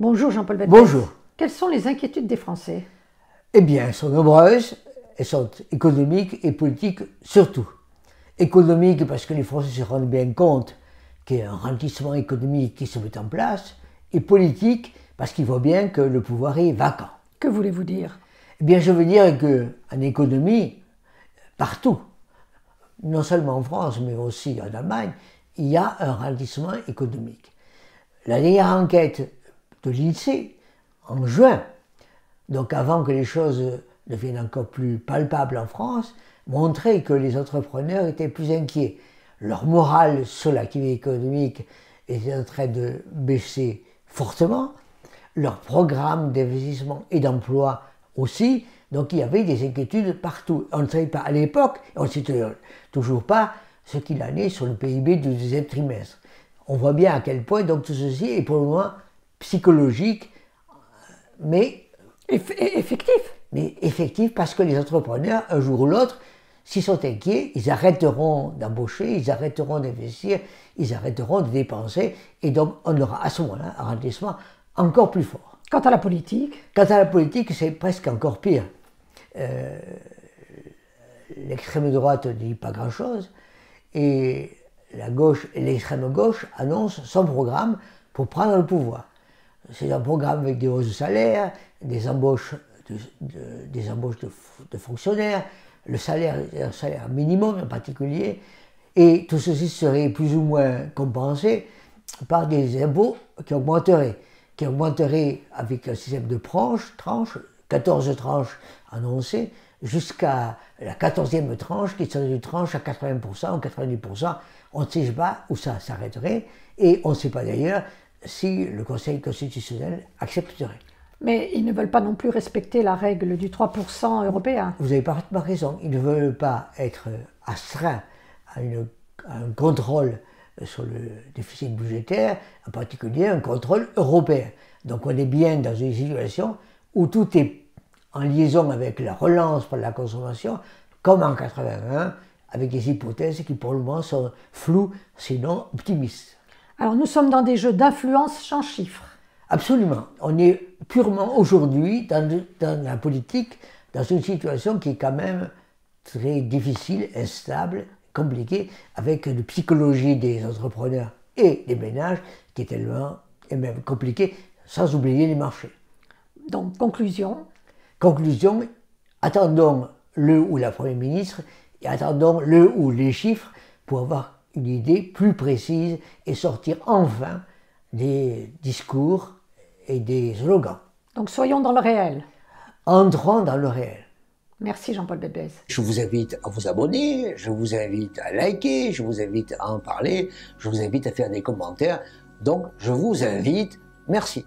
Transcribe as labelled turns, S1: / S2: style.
S1: Bonjour Jean-Paul Belbès.
S2: Bonjour.
S1: Quelles sont les inquiétudes des Français?
S2: Eh bien, elles sont nombreuses, elles sont économiques et politiques surtout. Économiques parce que les Français se rendent bien compte qu'il y a un ralentissement économique qui se met en place, et politique parce qu'ils voient bien que le pouvoir est vacant.
S1: Que voulez-vous dire?
S2: Eh bien, je veux dire qu'en économie, partout, non seulement en France, mais aussi en Allemagne, il y a un ralentissement économique. La dernière enquête de l'INSEE, en juin, donc avant que les choses deviennent encore plus palpables en France, montrait que les entrepreneurs étaient plus inquiets. Leur morale sur l'activité économique était en train de baisser fortement, leur programme d'investissement et d'emploi aussi, donc il y avait des inquiétudes partout. On ne savait pas à l'époque, on ne sait toujours pas ce qu'il en est sur le PIB du deuxième trimestre. On voit bien à quel point donc tout ceci est pour le moment psychologique, mais
S1: effectif.
S2: Mais effectif parce que les entrepreneurs, un jour ou l'autre, s'ils sont inquiets, ils arrêteront d'embaucher, ils arrêteront d'investir, ils arrêteront de dépenser, et donc on aura à ce moment-là un ralentissement encore plus fort.
S1: Quant à la politique?
S2: Quant à la politique, c'est presque encore pire. L'extrême droite ne dit pas grand-chose, et la gauche et l'extrême gauche annoncent son programme pour prendre le pouvoir. C'est un programme avec des hausses de salaire, des embauches de fonctionnaires, le salaire, un salaire minimum en particulier, et tout ceci serait plus ou moins compensé par des impôts qui augmenteraient avec un système de tranches, 14 tranches annoncées, jusqu'à la 14e tranche, qui serait une tranche à 80% ou 90%. On ne sait pas où ça s'arrêterait, et on ne sait pas d'ailleurs si le Conseil constitutionnel accepterait.
S1: Mais ils ne veulent pas non plus respecter la règle du 3% européen.
S2: Vous avez parfaitement raison. Ils ne veulent pas être astreints à un contrôle sur le déficit budgétaire, en particulier un contrôle européen. Donc on est bien dans une situation où tout est en liaison avec la relance par la consommation, comme en 81, avec des hypothèses qui pour le moment sont floues, sinon optimistes.
S1: Alors nous sommes dans des jeux d'influence sans chiffres.
S2: Absolument. On est purement aujourd'hui dans la politique, dans une situation qui est quand même très difficile, instable, compliquée, avec une psychologie des entrepreneurs et des ménages qui est tellement et même compliquée, sans oublier les marchés.
S1: Donc, conclusion.
S2: Conclusion, attendons le ou la Première ministre et attendons le ou les chiffres pour avoir une idée plus précise et sortir enfin des discours et des slogans.
S1: Donc soyons dans le réel.
S2: Entrons dans le réel.
S1: Merci Jean-Paul Belbès.
S2: Je vous invite à vous abonner, je vous invite à liker, je vous invite à en parler, je vous invite à faire des commentaires. Donc je vous invite, merci.